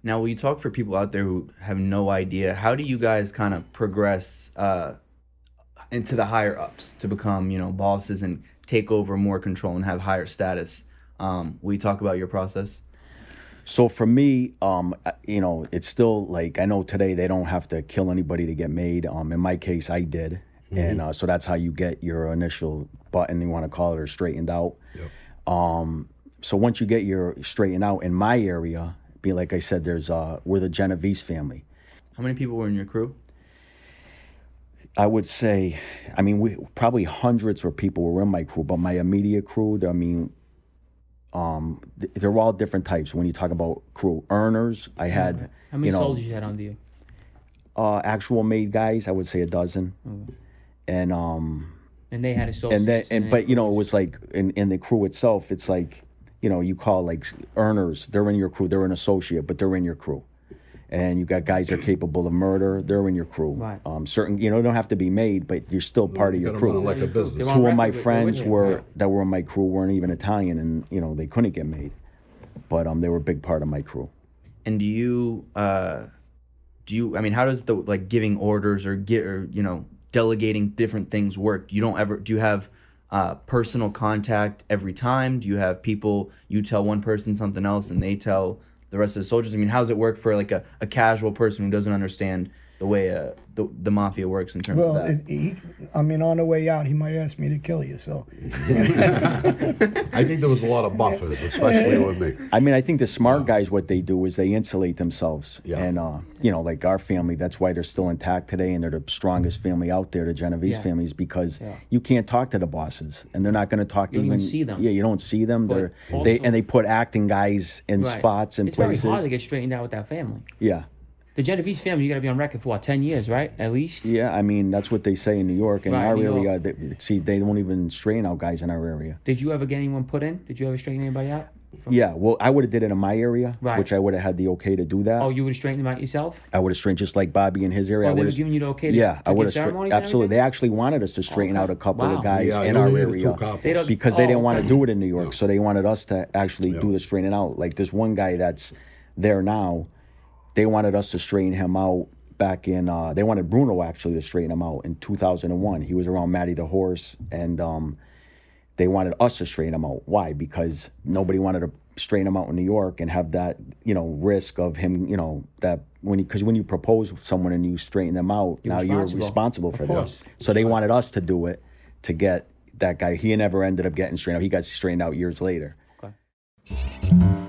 Now, will you talk for people out there who have no idea, how do you guys kind of progress into the higher ups to become, bosses and take over more control and have higher status? Will you talk about your process? So for me, it's still like, I know today they don't have to kill anybody to get made. In my case, I did. Mm-hmm. And so that's how you get your initial button, you want to call it, or straightened out. Yep. So once you get your straightened out, in my area, being like I said, we're the Genovese family. How many people were in your crew? I would say, we probably hundreds of people were in my crew, but my immediate crew, they're all different types. When you talk about crew earners, I had, How many soldiers you had under you? Actual made guys, I would say a dozen. Okay. And they had associates. But it was like in the crew itself, it's like, you call like earners, they're in your crew, they're an associate, but they're in your crew. And you got guys that are capable of murder, they're in your crew. Right. Certain, don't have to be made, but you're still part of your crew. Like a business. Two of my friends that were in my crew weren't even Italian, and they couldn't get made, but they were a big part of my crew. And do you how does the giving orders or delegating different things work? Do you have personal contact every time? Do you have people, you tell one person something else and they tell the rest of the soldiers? How does it work for like a casual person who doesn't understand the way the mafia works in terms of that? On the way out, he might ask me to kill you, so. I think there was a lot of buffers, especially with me. I think the smart guys, what they do is they insulate themselves. Yeah. And, like our family, that's why they're still intact today, and they're the strongest family out there, the Genovese families, because you can't talk to the bosses, and they're not going to talk to you don't even see them. Yeah, you don't see them. But They put acting guys in spots and places. It's very hard to get straightened out with that family. Yeah. The Genovese family, you got to be on record for 10 years, right? At least. Yeah, that's what they say in New York. In our area, they don't even straighten out guys in our area. Did you ever get anyone put in? Did you ever straighten anybody out? Yeah, well, I would have did it in my area, Right. which I would have had the okay to do that. Oh, you would have straightened them out yourself? I would have straightened just like Bobby in his area. Oh, they were giving you the okay to Yeah, I would have ceremonies absolutely. and They actually wanted us to straighten out a couple of guys Yeah, in you our needed area two couples. because they didn't want to okay. do it in New York, so they wanted us to actually do the straightening out. Like there's one guy that's there now. They wanted us to straighten him out back in. They wanted Bruno actually to straighten him out in 2001. He was around Matty the horse, and they wanted us to straighten him out. Why? Because nobody wanted to straighten him out in New York and have that, risk of him, that when you propose with someone and you straighten them out, you're responsible for them. So they wanted us to do it to get that guy. He never ended up getting straightened out. He got straightened out years later. Okay.